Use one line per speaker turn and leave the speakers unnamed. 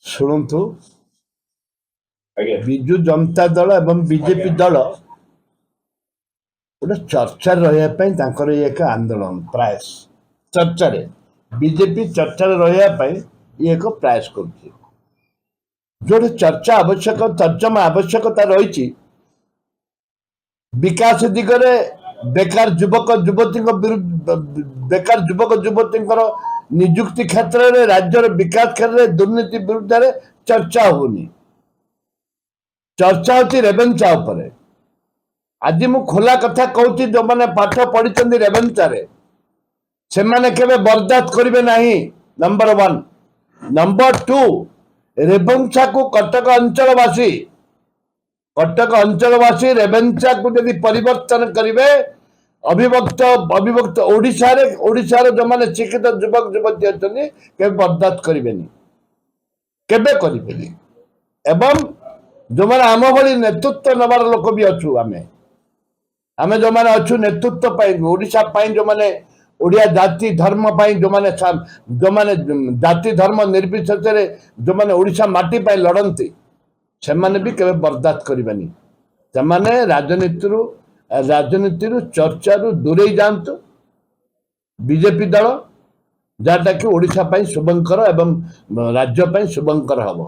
ଶୁଣନ୍ତୁ,
ଆଜ୍ଞା
ବିଜୁ ଜନତା ଦଳ ଏବଂ ବିଜେପି ଦଳ ଗୋଟେ ଚର୍ଚ୍ଚାରେ ରହିବା ପାଇଁ ତାଙ୍କର ଇଏ ଏକ ଆନ୍ଦୋଳନ ପ୍ରୟାସ। ଚର୍ଚ୍ଚାରେ ବିଜେପି ଚର୍ଚ୍ଚାରେ ରହିବା ପାଇଁ ଇଏ ଏକ ପ୍ରୟାସ କରୁଛି। ଯୋଉଠି ଚର୍ଚ୍ଚା ଆବଶ୍ୟକ, ତର୍ଜମା ଆବଶ୍ୟକତା ରହିଛି, ବିକାଶ ଦିଗରେ ବେକାର ଯୁବକ ଯୁବତୀଙ୍କ ବେକାର ଯୁବକ ଯୁବତୀଙ୍କର ନିଯୁକ୍ତି କ୍ଷେତ୍ରରେ, ରାଜ୍ୟର ବିକାଶ କ୍ଷେତ୍ରରେ ଦୁର୍ନୀତି ବିରୁଦ୍ଧରେ ଚର୍ଚ୍ଚା ହଉନି। ଚର୍ଚ୍ଚା ହଉଛି ରେଭେନ୍ସା ଉପରେ। ଆଜି ମୁଁ ଖୋଲା କଥା କହୁଛି, ଯୋଉମାନେ ପାଠ ପଢିଛନ୍ତି ରେଭେନ୍ସାରେ ସେମାନେ କେବେ ବରଦାସ୍ତ କରିବେ ନାହିଁ, ନମ୍ବର 1। ନମ୍ବର 2, ରେଭେନ୍ସାକୁ କଟକ ଅଞ୍ଚଳବାସୀ ରେଭେନ୍ସାକୁ ଯଦି ପରିବର୍ତ୍ତନ କରିବେ, ଅବିଭକ୍ତ ଓଡ଼ିଶାର ଯୋଉମାନେ ଶିକ୍ଷିତ ଯୁବକ ଯୁବତୀ ଅଛନ୍ତି କେବେ ବରଦାସ୍ତ କରିବେନି, କେବେ କରିବେନି। ଏବଂ ଯୋଉମାନେ ଆମ ଭଳି ନେତୃତ୍ୱ ନେବାର ଲୋକ ବି ଅଛୁ, ଆମେ ଯୋଉମାନେ ଅଛୁ ନେତୃତ୍ୱ ପାଇଁ, ଓଡ଼ିଶା ପାଇଁ, ଯୋଉମାନେ ଓଡ଼ିଆ ଜାତି ଧର୍ମ ପାଇଁ, ଯୋଉମାନେ ଜାତି ଧର୍ମ ନିର୍ବିଶେଷରେ ଯୋଉମାନେ ଓଡ଼ିଶା ମାଟି ପାଇଁ ଲଢ଼ନ୍ତି, ସେମାନେ ବି କେବେ ବରଦାସ୍ତ କରିବେନି। ସେମାନେ ରାଜନୀତିରୁ ଚର୍ଚ୍ଚାରୁ ଦୂରେଇ ଯାଆନ୍ତୁ। ବିଜେପି ଦଳ ଯାହାଟା କି ଓଡ଼ିଶା ପାଇଁ ଶୁଭଙ୍କର ଏବଂ ରାଜ୍ୟ ପାଇଁ ଶୁଭଙ୍କର ହବ।